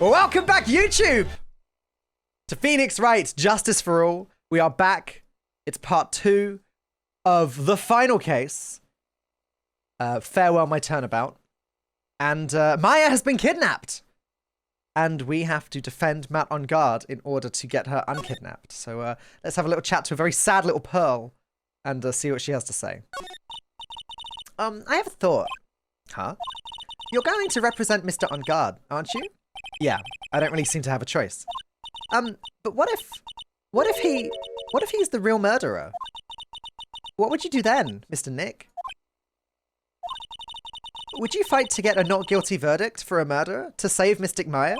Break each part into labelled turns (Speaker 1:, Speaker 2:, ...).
Speaker 1: Welcome back, YouTube, to Phoenix Wright Justice for All. We are back. It's part 2 of the final case. Farewell, my turnabout. And Maya has been kidnapped. And we have to defend Matt Engarde in order to get her unkidnapped. So let's have a little chat to a very sad little Pearl and see what she has to say. I have a thought. Huh? You're going to represent Mr. Engarde, aren't you? Yeah, I don't really seem to have a choice. But what if he's the real murderer? What would you do then, Mr. Nick? Would you fight to get a not guilty verdict for a murderer to save Mystic Maya?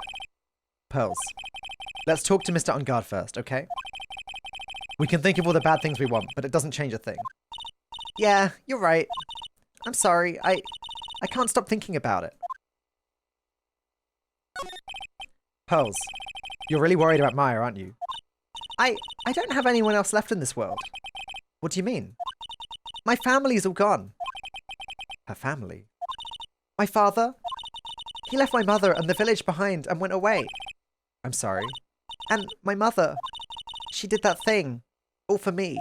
Speaker 1: Pearls, let's talk to Mr. Engarde first, okay? We can think of all the bad things we want, but it doesn't change a thing. Yeah, you're right. I'm sorry, I can't stop thinking about it. Pearls, you're really worried about Maya, aren't you? I don't have anyone else left in this world. What do you mean? My family's all gone. Her family? My father? He left my mother and the village behind and went away. I'm sorry. And my mother, she did that thing, all for me.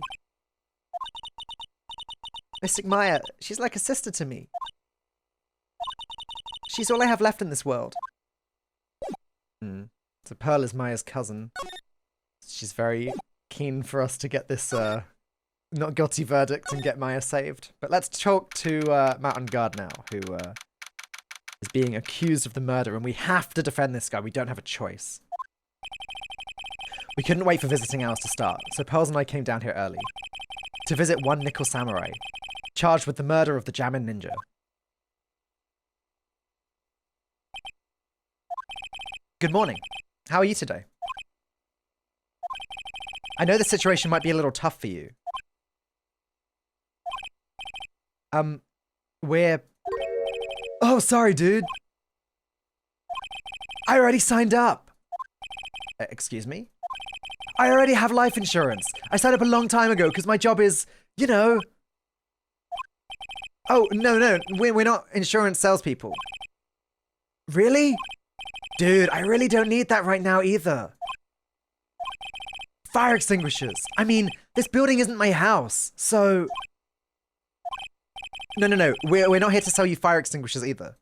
Speaker 1: Mystic Maya, she's like a sister to me. She's all I have left in this world. So Pearl is Maya's cousin. She's very keen for us to get this not guilty verdict and get Maya saved. But let's talk to Matt Engarde now, who is being accused of the murder, and we have to defend this guy. We don't have a choice. We couldn't wait for visiting hours to start, so Pearls and I came down here early to visit one Nickel Samurai, charged with the murder of the Jamin Ninja. Good morning. How are you today? I know the situation might be a little tough for you. Oh, sorry, dude. I already signed up. Excuse me? I already have life insurance. I signed up a long time ago because my job is, you know... Oh, no, we're not insurance salespeople. Really? Dude, I really don't need that right now either. Fire extinguishers. I mean, this building isn't my house, so... No. We're not here to sell you fire extinguishers either.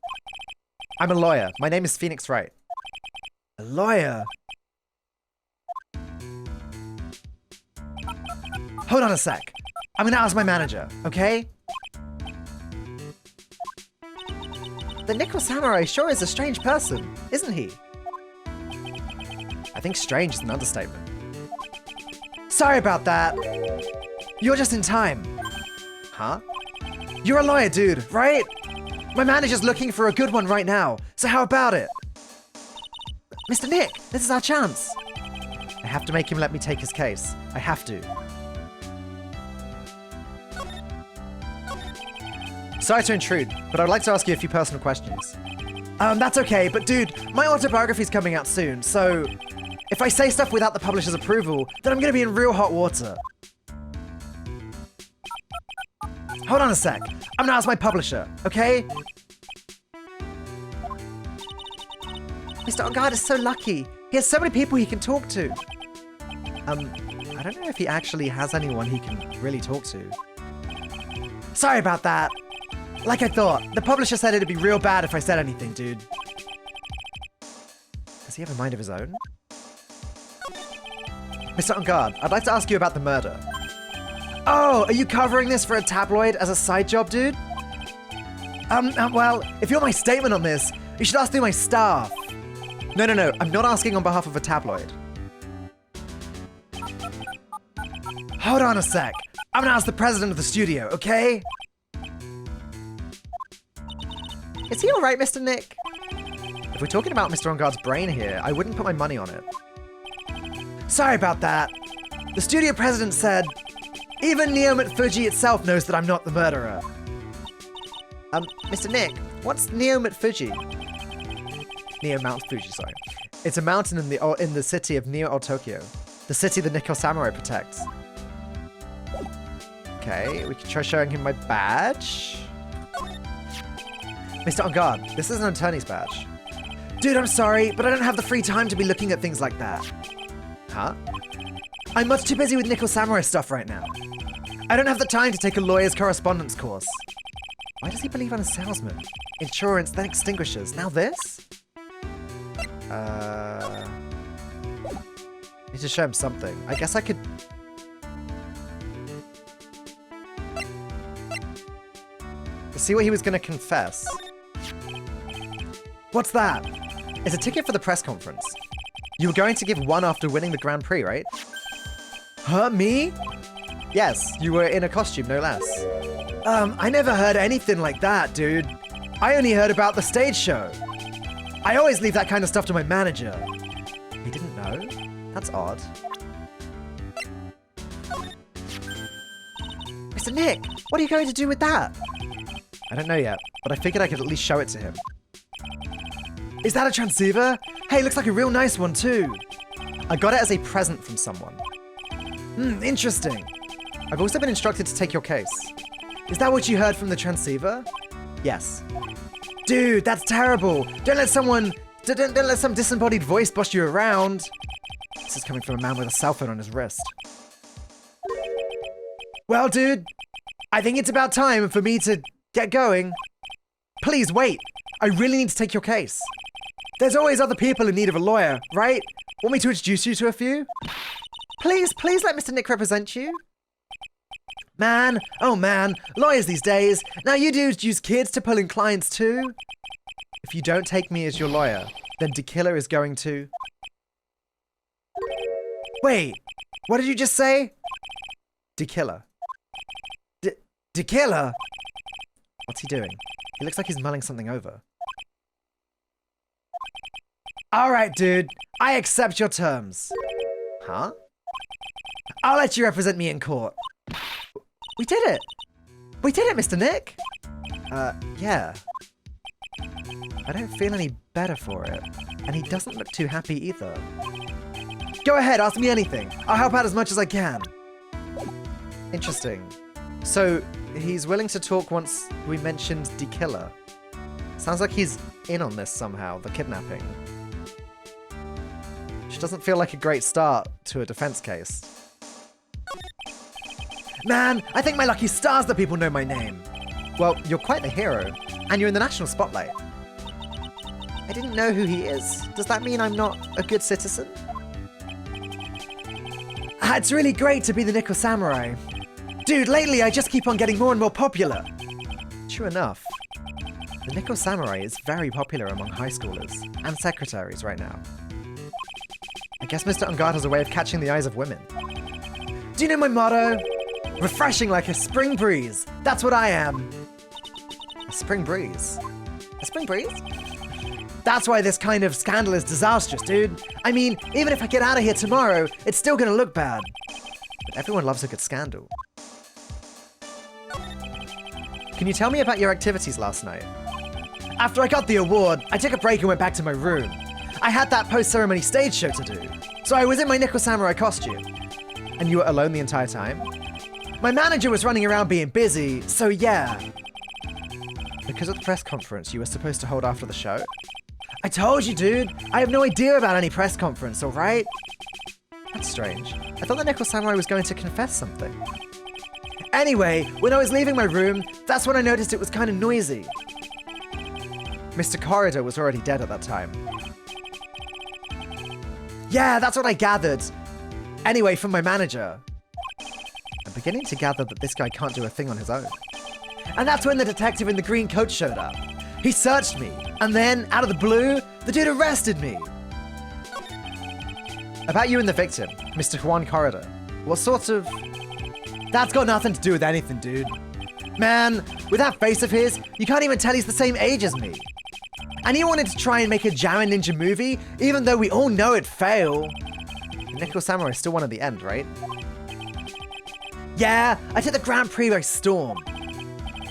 Speaker 1: I'm a lawyer. My name is Phoenix Wright. A lawyer? Hold on a sec. I'm gonna ask my manager, okay? The Nickel Samurai sure is a strange person, isn't he? I think strange is an understatement. Sorry about that. You're just in time. Huh? You're a lawyer, dude, right? My manager's looking for a good one right now, so how about it? Mr. Nick, this is our chance. I have to make him let me take his case. I have to. Sorry to intrude, but I'd like to ask you a few personal questions. That's okay, but dude, my autobiography's coming out soon, so if I say stuff without the publisher's approval, then I'm gonna be in real hot water. Hold on a sec. I'm gonna ask my publisher, okay? Mr. Engarde is so lucky. He has so many people he can talk to. I don't know if he actually has anyone he can really talk to. Sorry about that. Like I thought, the publisher said it'd be real bad if I said anything, dude. Does he have a mind of his own? Mr. Engarde, I'd like to ask you about the murder. Oh, are you covering this for a tabloid as a side job, dude? Well, if you want my statement on this, you should ask through my staff. No, I'm not asking on behalf of a tabloid. Hold on a sec. I'm gonna ask the president of the studio, okay? Is he alright, Mr. Nick? If we're talking about Mr. Engarde's brain here, I wouldn't put my money on it. Sorry about that. The studio president said, even Neo Mount Fuji itself knows that I'm not the murderer. Mr. Nick, what's Neo Mount Fuji? Neo Mount Fuji, sorry. It's a mountain in the city of Neo Tokyo. The city the Nickel Samurai protects. Okay, we can try showing him my badge. Mr. Engarde, this is an attorney's badge. Dude, I'm sorry, but I don't have the free time to be looking at things like that. Huh? I'm much too busy with Nickel Samurai stuff right now. I don't have the time to take a lawyer's correspondence course. Why does he believe I'm a salesman? Insurance, then extinguishers. Now this? Need to show him something. I guess I could... see what he was going to confess. What's that? It's a ticket for the press conference. You were going to give one after winning the Grand Prix, right? Huh, me? Yes, you were in a costume, no less. I never heard anything like that, dude. I only heard about the stage show. I always leave that kind of stuff to my manager. He didn't know? That's odd. Mr. Nick, what are you going to do with that? I don't know yet, but I figured I could at least show it to him. Is that a transceiver? Hey, looks like a real nice one too. I got it as a present from someone. Interesting. I've also been instructed to take your case. Is that what you heard from the transceiver? Yes. Dude, that's terrible. Don't let some disembodied voice boss you around. This is coming from a man with a cell phone on his wrist. Well, dude, I think it's about time for me to get going. Please wait. I really need to take your case. There's always other people in need of a lawyer, right? Want me to introduce you to a few? Please let Mr. Nick represent you. Man, oh man, lawyers these days. Now you dudes use kids to pull in clients too. If you don't take me as your lawyer, then DeKiller is going to... Wait, what did you just say? DeKiller. DeKiller? What's he doing? He looks like he's mulling something over. Alright, dude. I accept your terms. Huh? I'll let you represent me in court. We did it! We did it, Mr. Nick! Yeah. I don't feel any better for it. And he doesn't look too happy either. Go ahead, ask me anything. I'll help out as much as I can. Interesting. So, he's willing to talk once we mentioned DeKiller. Sounds like he's in on this somehow, the kidnapping. Which doesn't feel like a great start to a defense case. Man, I think my lucky stars that people know my name. Well, you're quite the hero, and you're in the national spotlight. I didn't know who he is. Does that mean I'm not a good citizen? It's really great to be the Nickel Samurai. Dude, lately I just keep on getting more and more popular. True enough. The Nickel Samurai is very popular among high schoolers and secretaries right now. I guess Mr. Engarde has a way of catching the eyes of women. Do you know my motto? Refreshing like a spring breeze. That's what I am. A spring breeze? A spring breeze? That's why this kind of scandal is disastrous, dude. I mean, even if I get out of here tomorrow, it's still gonna look bad. But everyone loves a good scandal. Can you tell me about your activities last night? After I got the award, I took a break and went back to my room. I had that post-ceremony stage show to do, so I was in my Nickel Samurai costume. And you were alone the entire time? My manager was running around being busy, so yeah. Because of the press conference you were supposed to hold after the show? I told you, dude. I have no idea about any press conference, alright? That's strange. I thought the Nickel Samurai was going to confess something. Anyway, when I was leaving my room, that's when I noticed it was kind of noisy. Mr. Corridor was already dead at that time. Yeah, that's what I gathered. Anyway, from my manager. I'm beginning to gather that this guy can't do a thing on his own. And that's when the detective in the green coat showed up. He searched me, and then, out of the blue, the dude arrested me. About you and the victim, Mr. Juan Corridor. What sort of... That's got nothing to do with anything, dude. Man, with that face of his, you can't even tell he's the same age as me. And he wanted to try and make a Jammin' Ninja movie, even though we all know it'd fail. The Nickel Samurai still won at the end, right? Yeah, I took the Grand Prix by storm.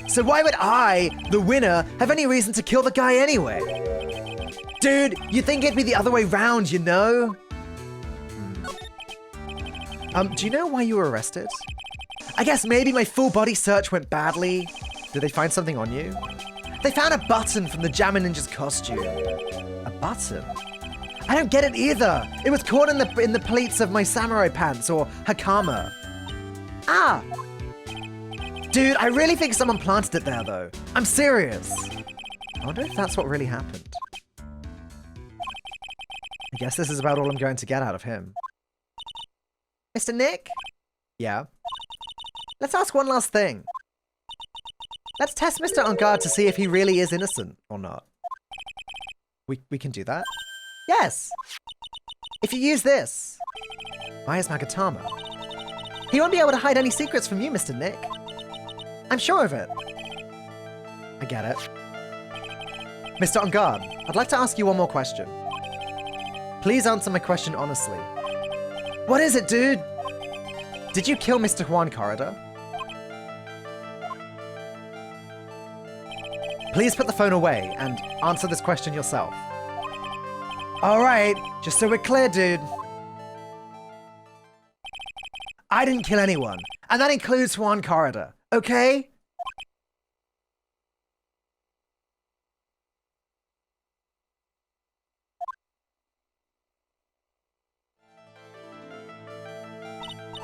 Speaker 1: So why would I, the winner, have any reason to kill the guy anyway? Dude, you'd think it'd be the other way round, you know? Do you know why you were arrested? I guess maybe my full body search went badly. Did they find something on you? They found a button from the Jammin' Ninja's costume. A button? I don't get it either. It was caught in the pleats of my samurai pants or hakama. Ah! Dude, I really think someone planted it there though. I'm serious. I wonder if that's what really happened. I guess this is about all I'm going to get out of him. Mr. Nick? Yeah? Let's ask one last thing. Let's test Mr. Engarde to see if he really is innocent or not. We can do that? Yes! If you use this, Maya's Magatama, he won't be able to hide any secrets from you, Mr. Nick. I'm sure of it. I get it. Mr. Engarde, I'd like to ask you one more question. Please answer my question honestly. What is it, dude? Did you kill Mr. Juan Corridor? Please put the phone away and answer this question yourself. Alright, just so we're clear, dude. I didn't kill anyone, and that includes Juan Corridor, okay?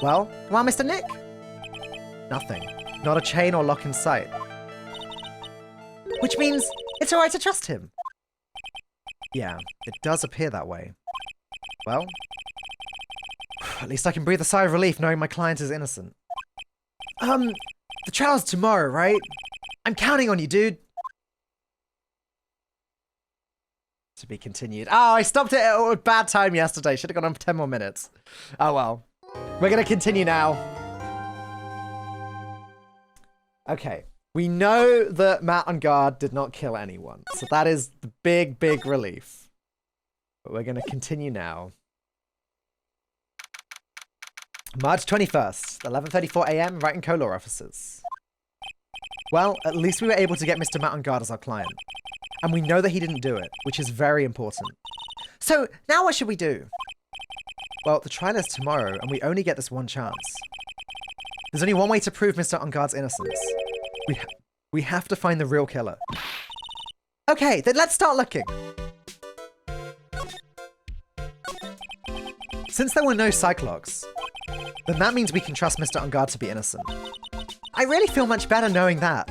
Speaker 1: Well, Mr. Nick? Nothing. Not a chain or lock in sight. Which means it's alright to trust him. Yeah, it does appear that way. Well, at least I can breathe a sigh of relief knowing my client is innocent. The trial's tomorrow, right? I'm counting on you, dude. To be continued. Oh, I stopped it at a bad time yesterday. Should have gone on for 10 more minutes. Oh well. We're gonna continue now. Okay. We know that Matt Engarde did not kill anyone, so that is the big, big relief. But we're gonna continue now. March 21st, 11:34 a.m. Wright & Co. Law Offices. Well, at least we were able to get Mr. Matt Engarde as our client. And we know that he didn't do it, which is very important. So, now what should we do? Well, the trial is tomorrow, and we only get this one chance. There's only one way to prove Mr. Engarde's innocence. We have to find the real killer. Okay, then let's start looking. Since there were no Cyclops, then that means we can trust Mr. Engarde to be innocent. I really feel much better knowing that.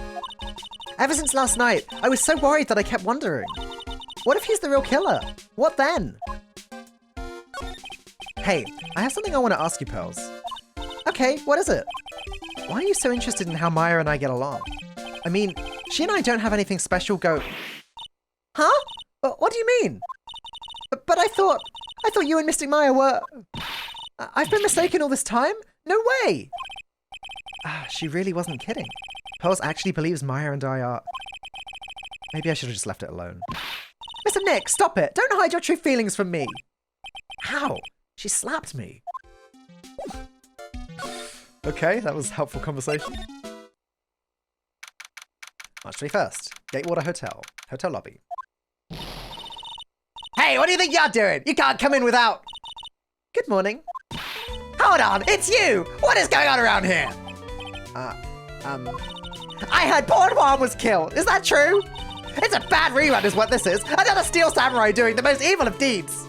Speaker 1: Ever since last night, I was so worried that I kept wondering. What if he's the real killer? What then? Hey, I have something I want to ask you, Pearls. Okay, what is it? Why are you so interested in how Maya and I get along? I mean, she and I don't have anything special go... Huh? What do you mean? But I thought you and Mystic Maya were... I've been mistaken all this time? No way! She really wasn't kidding. Pearls actually believes Maya and I are... Maybe I should have just left it alone. Mr. Nick, stop it! Don't hide your true feelings from me! How? She slapped me. Okay, that was helpful conversation. March 21st, Gatewater Hotel. Hotel lobby. Hey, what do you think you're doing? You can't come in without... Good morning. Hold on, it's you! What is going on around here? I heard Port Juan was killed. Is that true? It's a bad rerun is what this is. Another steel samurai doing the most evil of deeds.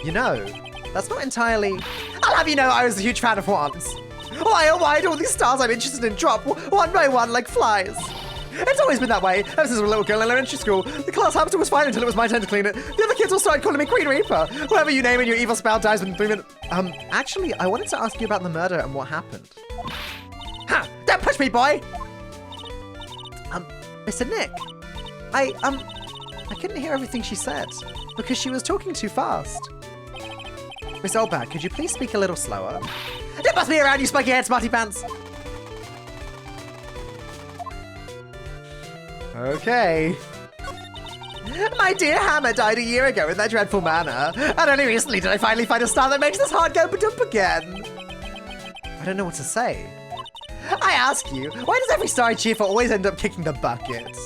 Speaker 1: You know, that's not entirely... I'll have you know I was a huge fan of Juan's. Why oh why do all these stars I'm interested in drop one by one like flies? It's always been that way, ever since I was a little girl in elementary school. The class hamster was fine until it was my turn to clean it. The other kids all started calling me Queen Reaper. Whoever you name and your evil spell dies within 3 minutes. Actually, I wanted to ask you about the murder and what happened. Ha! Don't push me, boy! Mr. Nick, I couldn't hear everything she said because she was talking too fast. Miss Oldbag, could you please speak a little slower? It must be around, you spiky head smarty pants! Okay. My dear Hammer died a year ago in that dreadful manner, and only recently did I finally find a star that makes this heart go ba-dump again. I don't know what to say. I ask you, why does every star I cheer for always end up kicking the bucket?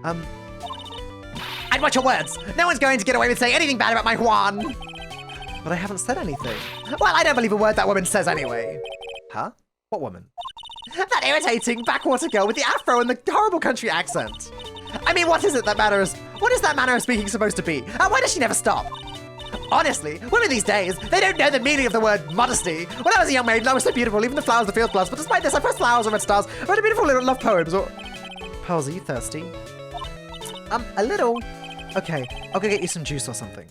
Speaker 1: I'd watch your words. No one's going to get away with saying anything bad about my Juan. But I haven't said anything. Well, I don't believe a word that woman says anyway. Huh? What woman? That irritating backwater girl with the afro and the horrible country accent. I mean, what is it that matters? What is that manner of speaking supposed to be? And why does she never stop? Honestly, women these days, they don't know the meaning of the word modesty. When I was a young maiden, I was so beautiful, even the flowers, the field bloods. But despite this, I pressed flowers on red stars, wrote a beautiful little love poems. Or... Pearls, are you thirsty? A little. Okay, I'll go get you some juice or something.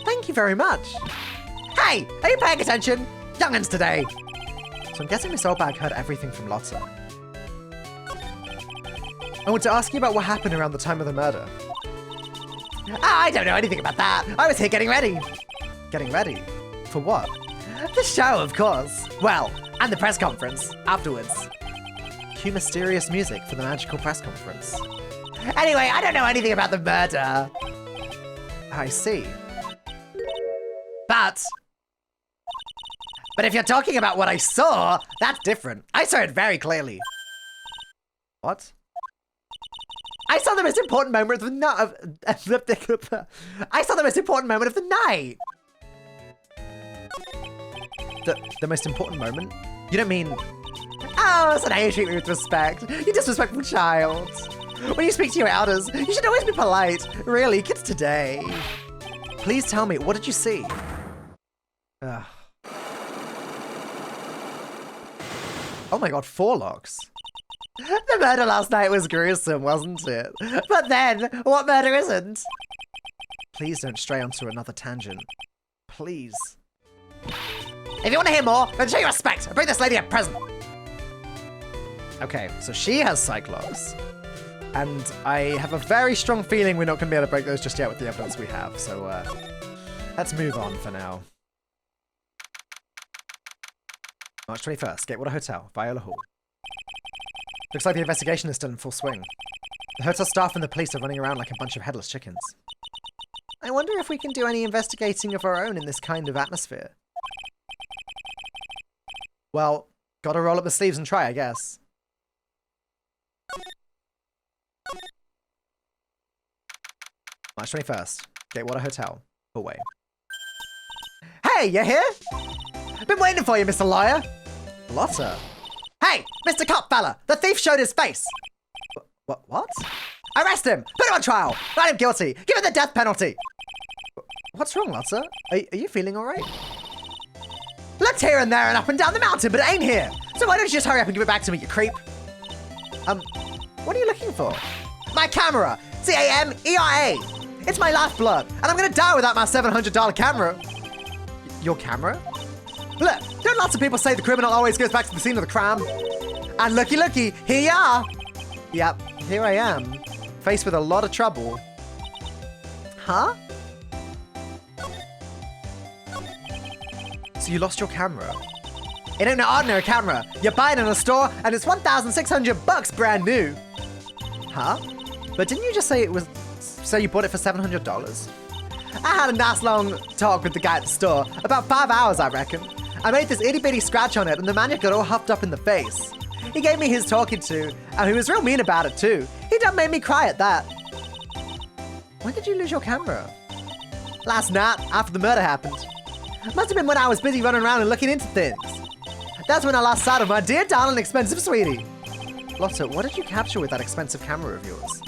Speaker 1: Thank you very much. Hey, are you paying attention? Young'uns today. So I'm guessing Miss Oldbag heard everything from Lotta. I want to ask you about what happened around the time of the murder. I don't know anything about that. I was here getting ready. Getting ready? For what? The show, of course. Well, and the press conference afterwards. Cue mysterious music for the magical press conference. Anyway, I don't know anything about the murder. I see. But if you're talking about what I saw, that's different. I saw it very clearly. What? I saw the most important moment of the night. I saw the most important moment of the night. The most important moment? You don't mean... Oh, so now you treat me with respect. You disrespectful child. When you speak to your elders, you should always be polite. Really, kids today. Please tell me, what did you see? Ugh. Oh my god, 4 locks. The murder last night was gruesome, wasn't it? But then, what murder isn't? Please don't stray onto another tangent. Please. If you want to hear more, then show your respect and bring this lady a present. Okay, so she has Cyclops. And I have a very strong feeling we're not going to be able to break those just yet with the evidence we have. So, let's move on for now. March 21st, Gatewater Hotel, Viola Hall. Looks like the investigation is still in full swing. The hotel staff and the police are running around like a bunch of headless chickens. I wonder if we can do any investigating of our own in this kind of atmosphere. Well, gotta roll up the sleeves and try, I guess. March 21st, Gatewater Hotel, hallway. Hey, you here? Been waiting for you, Mr. Lawyer. Lotta. Hey, Mr. Cop fella, the thief showed his face. What? Arrest him! Put him on trial! Find him guilty! Give him the death penalty! What's wrong, Lotta? Are you feeling alright? Looked here and there and up and down the mountain, but it ain't here! So why don't you just hurry up and give it back to me, you creep? What are you looking for? My camera! C-A-M-E-R-A! It's my lifeblood, and I'm gonna die without my $700 camera. Your camera? Look, don't lots of people say the criminal always goes back to the scene of the crime? And looky, here you are! Yep, here I am, faced with a lot of trouble. Huh? So you lost your camera? It ain't an ordinary camera. You buy it in a store, and it's $1,600 brand new. Huh? But didn't you just say it was... So you bought it for $700? I had a nice long talk with the guy at the store. About 5 hours, I reckon. I made this itty-bitty scratch on it, and the man got all huffed up in the face. He gave me his talking to, and he was real mean about it, too. He done made me cry at that. When did you lose your camera? Last night, after the murder happened. Must have been when I was busy running around and looking into things. That's when I lost sight of my dear, darling, expensive sweetie. Lotta, what did you capture with that expensive camera of yours?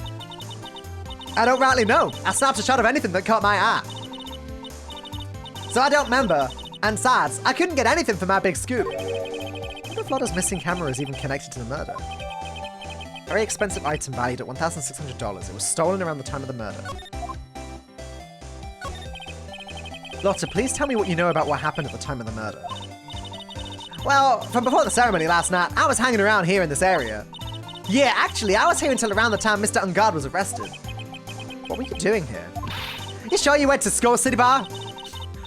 Speaker 1: I don't rightly know. I snapped a shot of anything that caught my eye. So I don't remember. And besides, I couldn't get anything for my big scoop. I wonder if Lotta's missing camera is even connected to the murder. Very expensive item valued at $1,600. It was stolen around the time of the murder. Lotta, please tell me what you know about what happened at the time of the murder. Well, from before the ceremony last night, I was hanging around here in this area. Yeah, actually, I was here until around the time Mr. Engarde was arrested. What were you doing here? You sure you went to Skull City Bar?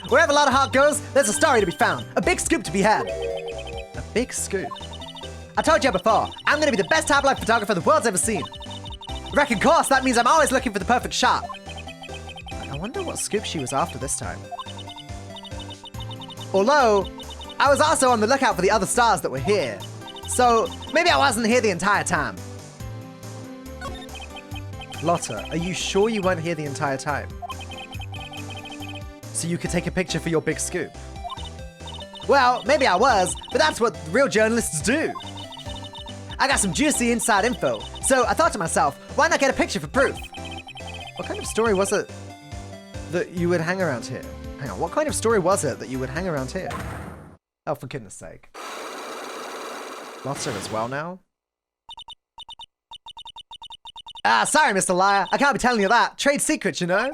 Speaker 1: Wherever a lot of heart goes, there's a story to be found. A big scoop to be had. A big scoop? I told you before, I'm gonna be the best tabloid photographer the world's ever seen. Reckon course, that means I'm always looking for the perfect shot. I wonder what scoop she was after this time. Although, I was also on the lookout for the other stars that were here. So, maybe I wasn't here the entire time. Lotta, are you sure you weren't here the entire time? So you could take a picture for your big scoop? Well, maybe I was, but that's what real journalists do. I got some juicy inside info, so I thought to myself, why not get a picture for proof? What kind of story was it that you would hang around here? Hang on, what kind of story was it that you would hang around here? Oh, for goodness sake. Lots of as well now. Ah, sorry, Mr. Liar. I can't be telling you that. Trade secrets, you know?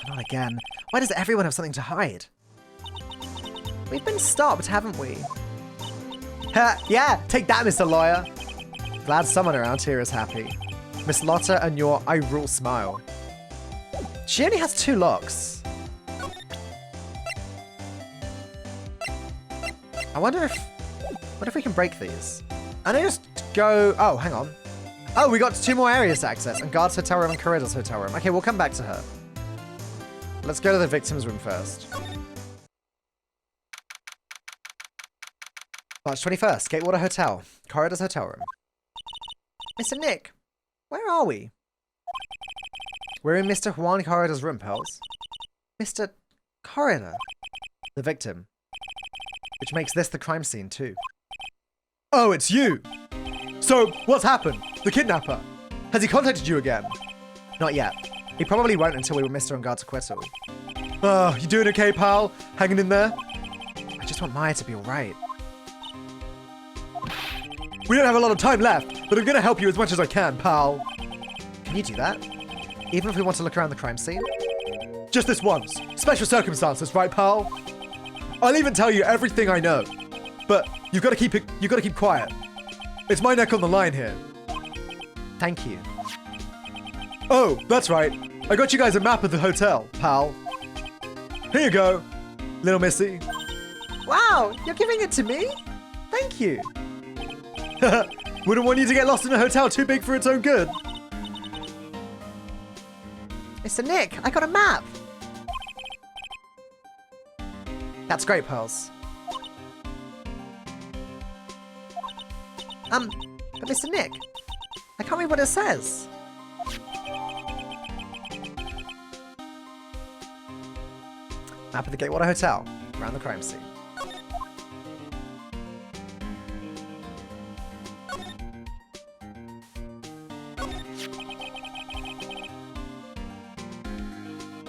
Speaker 1: Not again. Why does everyone have something to hide? We've been stopped, haven't we? Yeah, take that, Mr. Lawyer. Glad someone around here is happy. Miss Lotta and your I rule smile. She only has 2 locks. I wonder if... What if we can break these? I know just go... Oh, hang on. Oh, we got 2 more areas to access. And Guard's hotel room and Corrida's hotel room. Okay, we'll come back to her. Let's go to the victim's room first. March 21st, Gatewater Hotel. Corrida's hotel room. Mr. Nick, where are we? We're in Mr. Juan Corrida's room, pals. Mr. Corrida. The victim. Which makes this the crime scene, too. Oh, it's you! So, what's happened? The kidnapper? Has he contacted you again? Not yet. He probably won't until we were Mr. Engarde's acquittal. You doing okay, pal? Hanging in there? I just want Maya to be alright. We don't have a lot of time left, but I'm gonna help you as much as I can, pal. Can you do that? Even if we want to look around the crime scene? Just this once. Special circumstances, right, pal? I'll even tell you everything I know. But you've got to keep quiet. It's my neck on the line here. Thank you. Oh, that's right. I got you guys a map of the hotel, pal. Here you go, little missy. Wow, you're giving it to me? Thank you. Wouldn't want you to get lost in a hotel too big for its own good. Mr. Nick, I got a map. That's great, Pearls. But Mr. Nick, I can't read what it says. Map of the Gatewater Hotel, around the crime scene.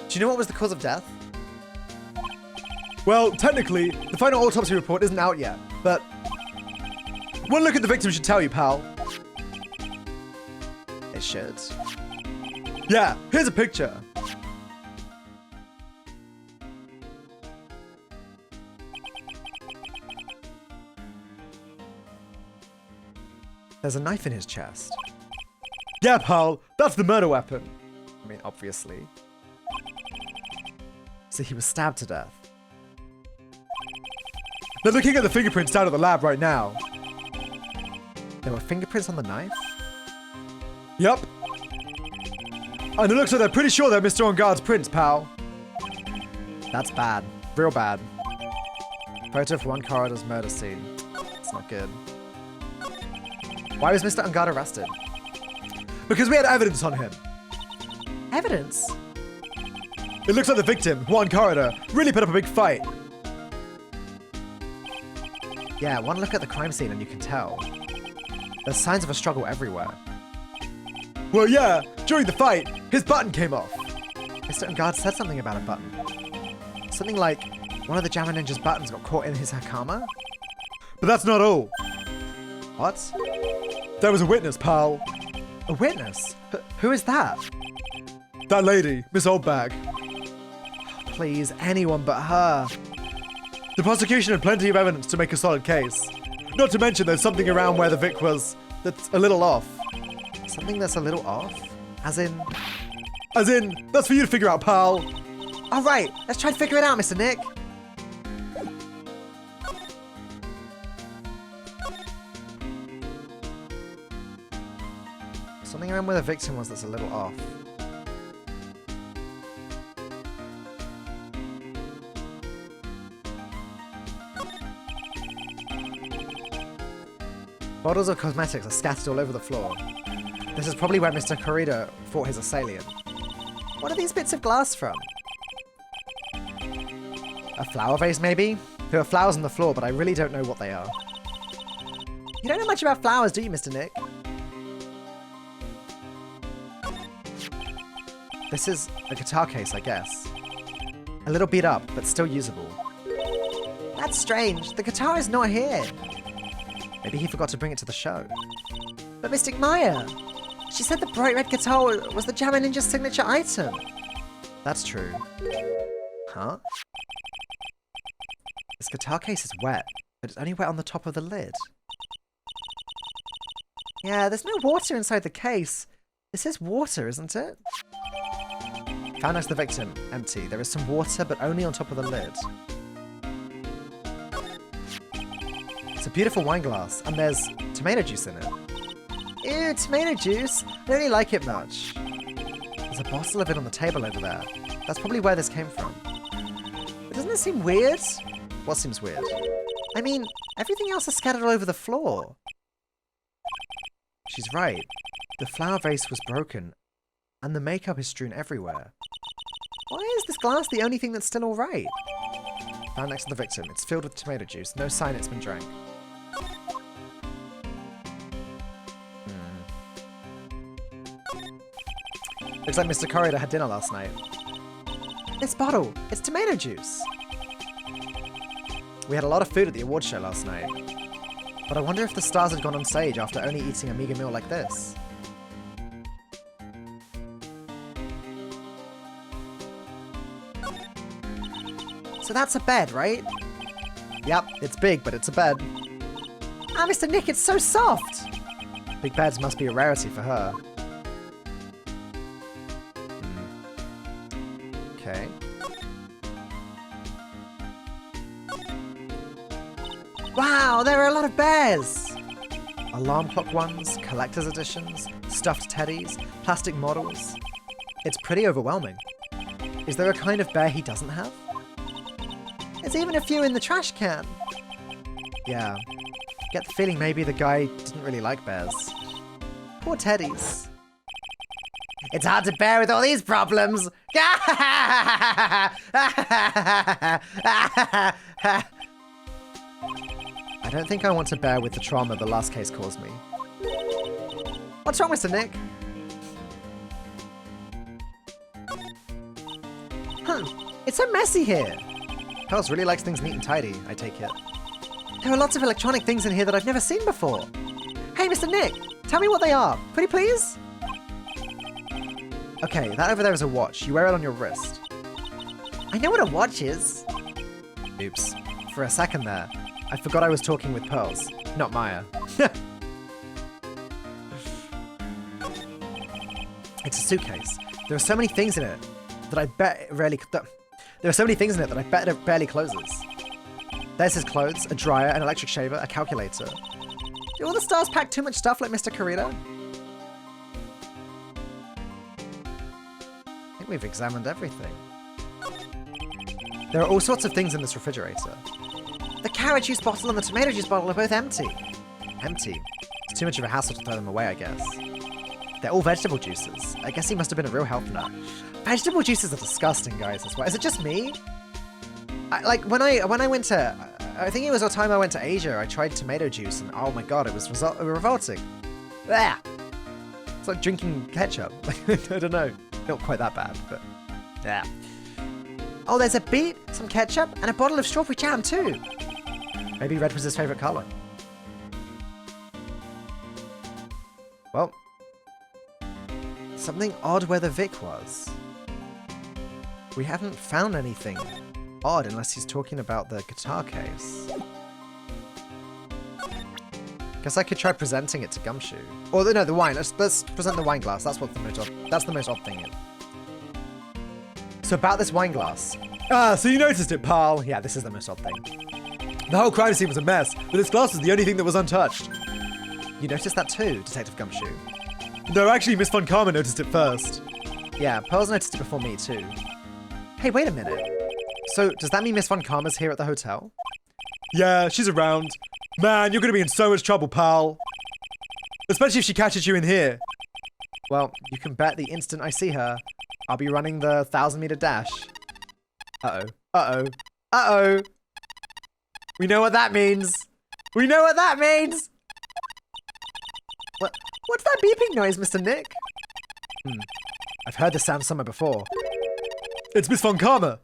Speaker 1: Do you know what was the cause of death? Well, technically, the final autopsy report isn't out yet, but one look at the victim should tell you, pal. It should. Yeah, here's a picture. There's a knife in his chest. Yeah, pal, that's the murder weapon. I mean, obviously. So he was stabbed to death. They're looking at the fingerprints down at the lab right now. There were fingerprints on the knife? Yup. And it looks like they're pretty sure they're Mr. Engarde's prints, pal. That's bad. Real bad. Photo of Juan Corrida's murder scene. It's not good. Why was Mr. Engarde arrested? Because we had evidence on him. Evidence? It looks like the victim, Juan Corrida, really put up a big fight. Yeah, one look at the crime scene and you can tell. There's signs of a struggle everywhere. Well, yeah, during the fight, his button came off. Mr. Engarde said something about a button. Something like, one of the Jammer Ninja's buttons got caught in his hakama? But that's not all. What? There was a witness, pal. A witness? Who is that? That lady, Miss Oldbag. Please, anyone but her. The prosecution had plenty of evidence to make a solid case. Not to mention there's something around where the Vic was that's a little off. Something that's a little off? As in, that's for you to figure out, pal. All right, let's try to figure it out, Mr. Nick. Something around where the victim was that's a little off. Bottles of cosmetics are scattered all over the floor. This is probably where Mr. Corrida fought his assailant. What are these bits of glass from? A flower vase, maybe? There are flowers on the floor, but I really don't know what they are. You don't know much about flowers, do you, Mr. Nick? This is a guitar case, I guess. A little beat up, but still usable. That's strange. The guitar is not here. Maybe he forgot to bring it to the show. But Mystic Maya, she said the bright red guitar was the Jammer Ninja's signature item. That's true. Huh? This guitar case is wet, but it's only wet on the top of the lid. Yeah, there's no water inside the case. This is water, isn't it? Found next to the victim. Empty. There is some water, but only on top of the lid. It's a beautiful wine glass, and there's tomato juice in it. Ew, tomato juice? I don't really like it much. There's a bottle of it on the table over there. That's probably where this came from. But doesn't it seem weird? What seems weird? I mean, everything else is scattered all over the floor. She's right. The flower vase was broken, and the makeup is strewn everywhere. Why is this glass the only thing that's still alright? Found next to the victim. It's filled with tomato juice. No sign it's been drank. Looks like Mr. Corridor had dinner last night. This bottle, it's tomato juice. We had a lot of food at the award show last night. But I wonder if the stars had gone on stage after only eating a meager meal like this. So that's a bed, right? Yep, it's big, but it's a bed. Ah, Mr. Nick, it's so soft! Big beds must be a rarity for her. Okay. Wow, there are a lot of bears! Alarm clock ones, collector's editions, stuffed teddies, plastic models. It's pretty overwhelming. Is there a kind of bear he doesn't have? There's even a few in the trash can. Yeah. Get the feeling maybe the guy didn't really like bears. Poor teddies. It's hard to bear with all these problems. I don't think I want to bear with the trauma the last case caused me. What's wrong, Mr. Nick? It's so messy here. Pearls really likes things neat and tidy, I take it. There are lots of electronic things in here that I've never seen before. Hey, Mr. Nick, tell me what they are. Pretty please? Okay, that over there is a watch. You wear it on your wrist. I know what a watch is. Oops. For a second there, I forgot I was talking with Pearls, not Maya. It's a suitcase. There are so many things in it that I bet it rarely... There are so many things in it that I bet it barely closes. There's his clothes, a dryer, an electric shaver, a calculator. Do all the stars pack too much stuff like Mr. Corrida? I think we've examined everything. There are all sorts of things in this refrigerator. The carrot juice bottle and the tomato juice bottle are both empty. Empty? It's too much of a hassle to throw them away, I guess. They're all vegetable juices. I guess he must have been a real health nut. Vegetable juices are disgusting, guys, as well. Is it just me? When I went to... I think it was the time I went to Asia, I tried tomato juice, and oh my god, it was revolting. Blah! It's like drinking ketchup. I don't know. Not quite that bad, but... yeah. Oh, there's a beet, some ketchup, and a bottle of strawberry jam, too. Maybe red was his favourite colour. Well... something odd where the Vic was. We haven't found anything odd unless he's talking about the guitar case. Guess I could try presenting it to Gumshoe. Or no, the wine. Let's present the wine glass. That's the most odd thing. So about this wine glass. Ah, so you noticed it, pal. Yeah, this is the most odd thing. The whole crime scene was a mess, but this glass was the only thing that was untouched. You noticed that too, Detective Gumshoe. No, actually, Miss Von Karma noticed it first. Yeah, Pearls noticed it before me too. Hey, wait a minute. So, does that mean Miss Von Karma's here at the hotel? Yeah, she's around. Man, you're gonna be in so much trouble, pal. Especially if she catches you in here. Well, you can bet the instant I see her, I'll be running the 1,000-meter dash. Uh-oh. Uh-oh. Uh-oh. We know what that means. We know what that means. What's that beeping noise, Mr. Nick? I've heard this sound somewhere before. It's Miss Von Karma.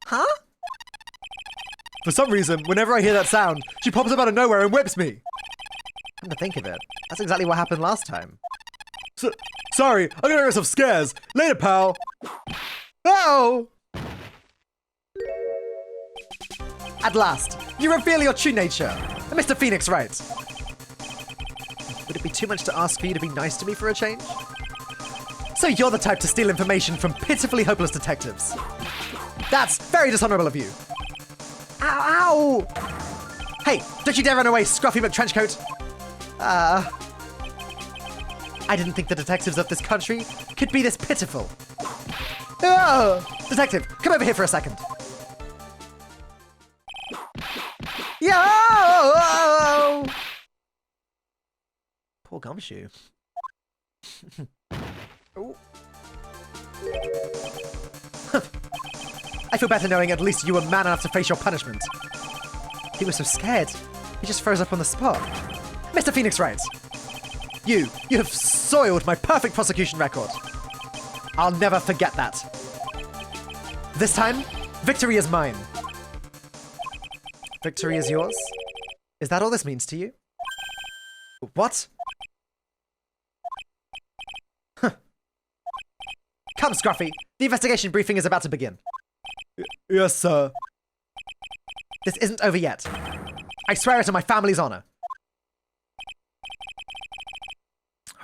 Speaker 1: Huh? For some reason, whenever I hear that sound, she pops up out of nowhere and whips me. Come to think of it, that's exactly what happened last time. Sorry, I'm gonna get some scares. Later, pal. Oh! At last, you reveal your true nature, Mr. Phoenix Wright. Would it be too much to ask for you to be nice to me for a change? So you're the type to steal information from pitifully hopeless detectives. That's very dishonorable of you. Ow, ow! Hey, don't you dare run away, scruffy McTrenchcoat. I didn't think the detectives of this country could be this pitiful. Oh, detective, come over here for a second. Yo! Poor Gumshoe. Oh. I feel better knowing at least you were man enough to face your punishment. He was so scared, he just froze up on the spot. Mr. Phoenix Wright, you have soiled my perfect prosecution record. I'll never forget that. This time, victory is mine. Victory is yours? Is that all this means to you? What? Huh. Come, Scruffy. The investigation briefing is about to begin. Yes, sir. This isn't over yet. I swear it on my family's honor.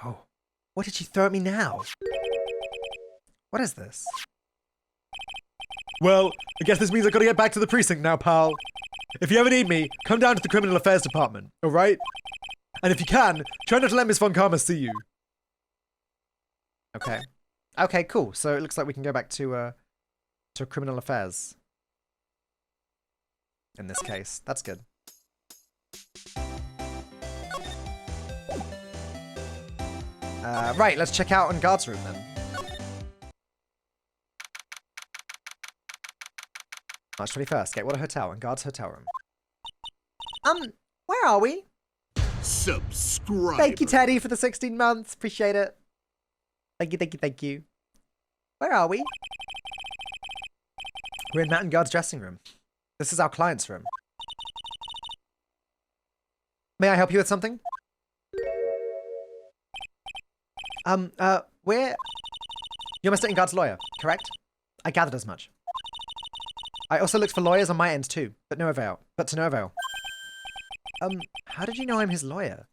Speaker 1: Oh, what did she throw at me now? What is this? Well, I guess this means I've got to get back to the precinct now, pal. If you ever need me, come down to the Criminal Affairs Department, alright? And if you can, try not to let Miss Von Karma see you. Okay. Okay, cool. So it looks like we can go back to Criminal Affairs. In this case. That's good. Right, let's check out Engarde's room then. March 21st, Gatewater Hotel, Engarde's hotel room. Where are we?
Speaker 2: Subscribe.
Speaker 1: Thank you, Teddy, for the 16 months. Appreciate it. Thank you, thank you, thank you. Where are we? We're in Matt Engarde's dressing room. This is our client's room. May I help you with something? You're Mr. Engarde's lawyer, correct? I gathered as much. I also looked for lawyers on my end too, but to no avail. How did you know I'm his lawyer?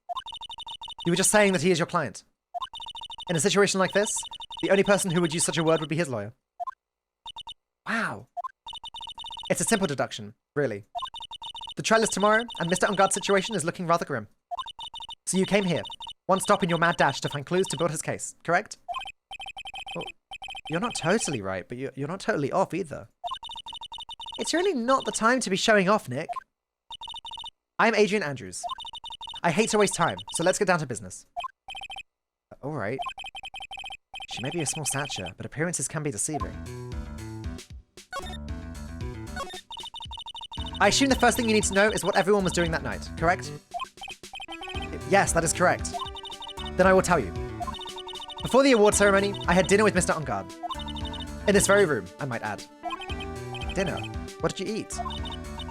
Speaker 1: You were just saying that he is your client. In a situation like this, the only person who would use such a word would be his lawyer. Wow. It's a simple deduction, really. The trial is tomorrow, and Mr. Engarde's situation is looking rather grim. So you came here, one stop in your mad dash to find clues to build his case, correct? Well, you're not totally right, but you're not totally off either. It's really not the time to be showing off, Nick. I'm Adrian Andrews. I hate to waste time, so let's get down to business. Alright. She may be a small stature, but appearances can be deceiving. I assume the first thing you need to know is what everyone was doing that night, correct? Yes, that is correct. Then I will tell you. Before the award ceremony, I had dinner with Mr. Engarde. In this very room, I might add. Dinner? What did you eat?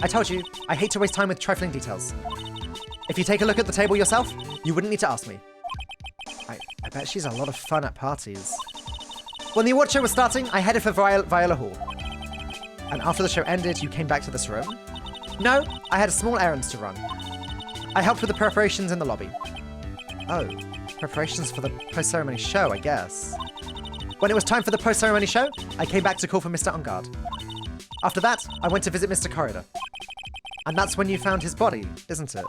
Speaker 1: I told you, I hate to waste time with trifling details. If you take a look at the table yourself, you wouldn't need to ask me. I bet she's a lot of fun at parties. When the award show was starting, I headed for Viola Hall. And after the show ended, you came back to this room? No, I had a small errand to run. I helped with the preparations in the lobby. Oh, preparations for the post-ceremony show, I guess. When it was time for the post-ceremony show, I came back to call for Mr. Engarde. After that, I went to visit Mr. Corridor. And that's when you found his body, isn't it?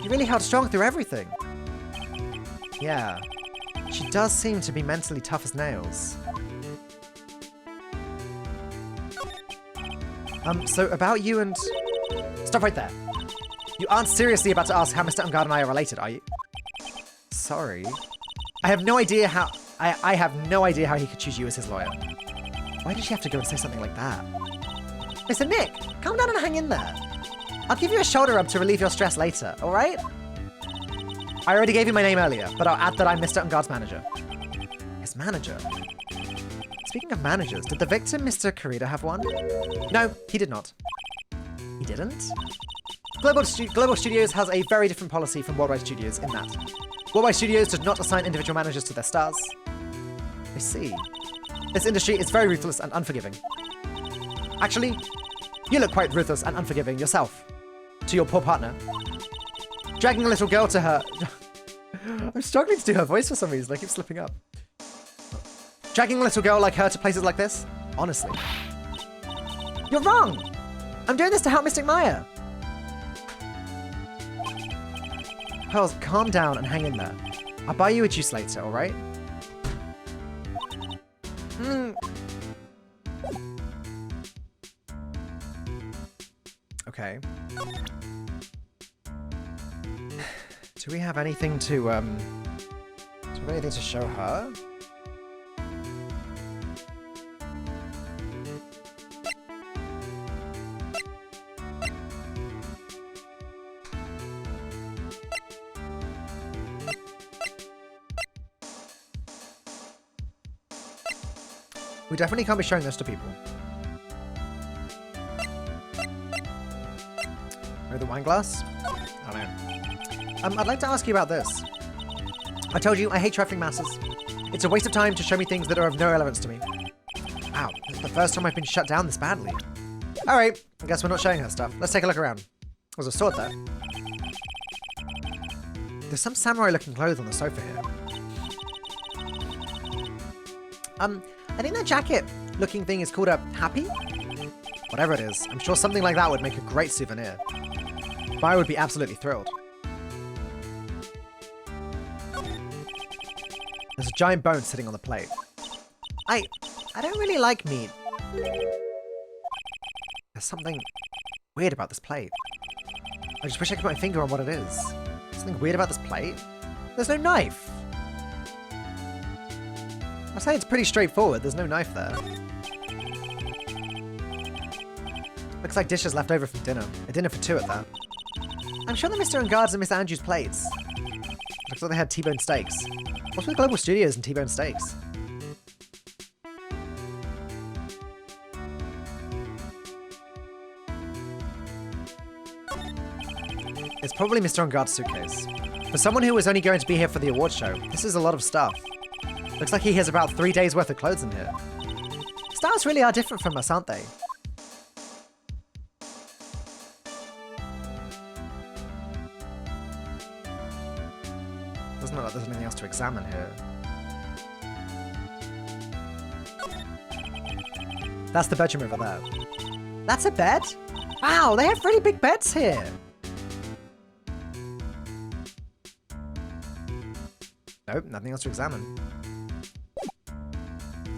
Speaker 1: He really held strong through everything. Yeah. She does seem to be mentally tough as nails. So about you and... Stop right there. You aren't seriously about to ask how Mr. Engarde and I are related, are you? Sorry. I have no idea how... I have no idea how he could choose you as his lawyer. Why did she have to go and say something like that? Mr. Nick, calm down and hang in there. I'll give you a shoulder rub to relieve your stress later, alright? I already gave you my name earlier, but I'll add that I'm Mr. Engarde's manager. His manager? Speaking of managers, did the victim, Mr. Corrida, have one? No, he did not. He didn't? Global Studios has a very different policy from Worldwide Studios in that Worldwide Studios does not assign individual managers to their stars. I see. This industry is very ruthless and unforgiving. Actually, you look quite ruthless and unforgiving yourself. To your poor partner. Dragging a little girl to her... I'm struggling to do her voice for some reason. I keep slipping up. Dragging a little girl like her to places like this? Honestly. You're wrong! I'm doing this to help Mystic Maya. Pearls, calm down and hang in there. I'll buy you a juice later, alright? Okay. Do we have anything to, do we have anything to show her? We definitely can't be showing this to people. Maybe the wine glass? I don't know. I'd like to ask you about this. I told you I hate trifling matters. It's a waste of time to show me things that are of no relevance to me. Ow, this is the first time I've been shut down this badly. Alright, I guess we're not showing her stuff. Let's take a look around. There's a sword there. There's some samurai-looking clothes on the sofa here. I think that jacket-looking thing is called a happy? Whatever it is, I'm sure something like that would make a great souvenir. I would be absolutely thrilled. There's a giant bone sitting on the plate. I don't really like meat. There's something weird about this plate. I just wish I could put my finger on what it is. Something weird about this plate? There's no knife. I'd say it's pretty straightforward. There's no knife there. Looks like dishes left over from dinner. A dinner for two at that. I'm sure that Mr. Engarde's and Miss Andrews' plates. Looks like they had T-bone steaks. What's with Global Studios and T-bone steaks? It's probably Mr. Engarde's suitcase. For someone who was only going to be here for the award show, this is a lot of stuff. Looks like he has about 3 days worth of clothes in here. Stars really are different from us, aren't they? Doesn't look like there's anything else to examine here. That's the bedroom over there. That's a bed? Wow, they have really big beds here. Nope, nothing else to examine.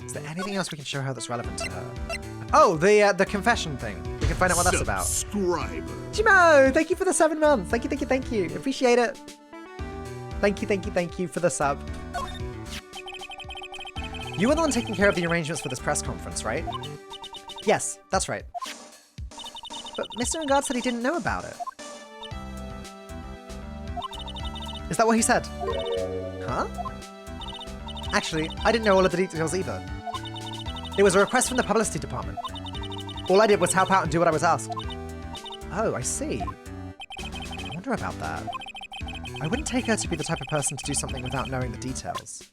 Speaker 1: Is there anything else we can show her that's relevant to her? Oh, the confession thing. We can find out what that's about.
Speaker 2: Subscriber.
Speaker 1: Jimo, thank you for the 7 months. Thank you, thank you. Appreciate it. Thank you for the sub. You were the one taking care of the arrangements for this press conference, right? Yes, that's right. But Mr. Engarde said he didn't know about it. Is that what he said? Huh? Actually, I didn't know all of the details either. It was a request from the publicity department. All I did was help out and do what I was asked. Oh, I see. I wonder about that. I wouldn't take her to be the type of person to do something without knowing the details.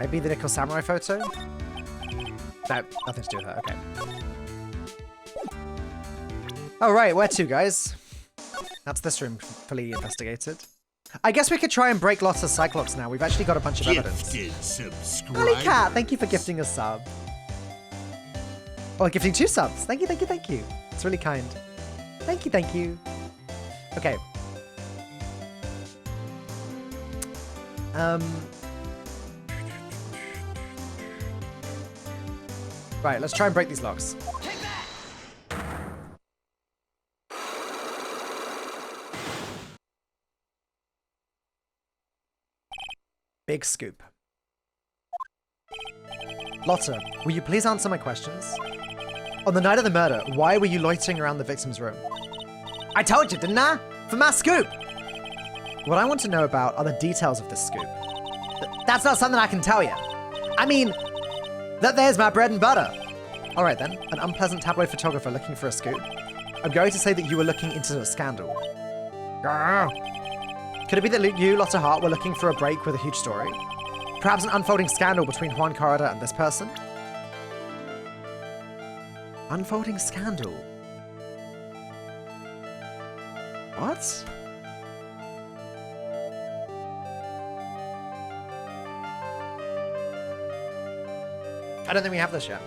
Speaker 1: Maybe the Nickel Samurai photo? No, nothing to do with her, okay. Alright, where to, guys? That's this room fully investigated. I guess we could try and break lots of Cyclops now. We've actually got a bunch of evidence. Holy cat, thank you for gifting a sub. Oh, gifting 2 subs. Thank you. It's really kind. Thank you. Okay. Right, let's try and break these locks. big scoop. Lotta, will you please answer my questions? On the night of the murder, why were you loitering around the victim's room? I told you, didn't I? For my scoop! What I want to know about are the details of this scoop. That's not something I can tell you. I mean, that there's my bread and butter. All right then, an unpleasant tabloid photographer looking for a scoop. I'm going to say that you were looking into a scandal. Could it be that you, Lotta Hart, were looking for a break with a huge story? Perhaps an unfolding scandal between Juan Corrida and this person? Unfolding scandal? What? I don't think we have this yet.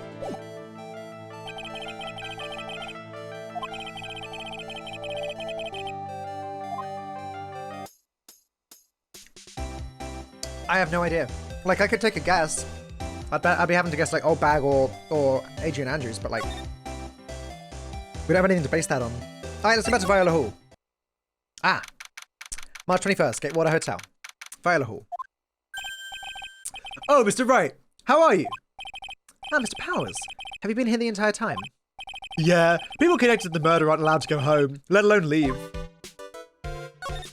Speaker 1: I have no idea. Like, I could take a guess. I'd be having to guess, like, Old Bag or Adrian Andrews, but, like, we don't have anything to base that on. Alright, let's go back to Viola Hall. Ah. March 21st, Gatewater Hotel. Viola Hall. Oh, Mr. Wright. How are you? Ah, Mr. Powers. Have you been here the entire time? Yeah. People connected to the murder aren't allowed to go home, let alone leave.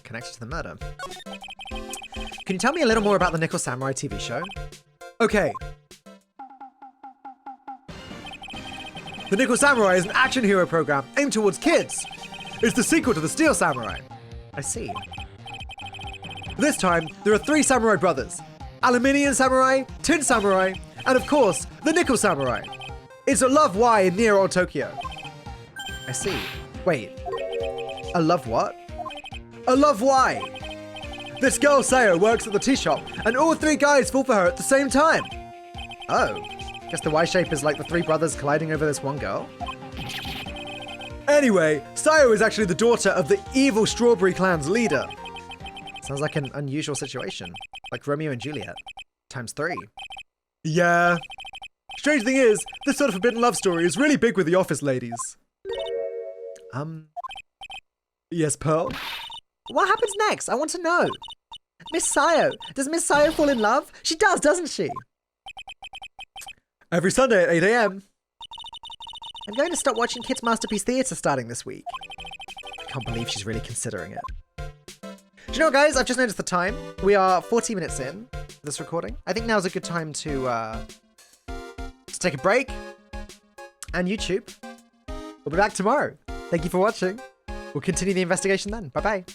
Speaker 1: Connected to the murder? Can you tell me a little more about the Nickel Samurai TV show? Okay. The Nickel Samurai is an action hero program aimed towards kids. It's the sequel to the Steel Samurai. I see. This time, there are 3 samurai brothers. Aluminium Samurai, Tin Samurai, and of course, the Nickel Samurai. It's a Love Y in near old Tokyo. I see. Wait. A love what? A Love Y! This girl, Sayo, works at the tea shop, and all 3 guys fall for her at the same time. Oh. Guess the Y shape is like the 3 brothers colliding over this one girl? Anyway, Sayo is actually the daughter of the evil Strawberry Clan's leader. Sounds like an unusual situation. Like Romeo and Juliet. Times 3. Yeah. Strange thing is, this sort of forbidden love story is really big with the office ladies. Yes, Pearl? What happens next? I want to know. Miss Sayo. Does Miss Sayo fall in love? She does, doesn't she? Every Sunday at 8 a.m. I'm going to stop watching Kids Masterpiece Theatre starting this week. I can't believe she's really considering it. Do you know what, guys? I've just noticed the time. We are 40 minutes in this recording. I think now's a good time to take a break. And YouTube. We'll be back tomorrow. Thank you for watching. We'll continue the investigation then. Bye-bye.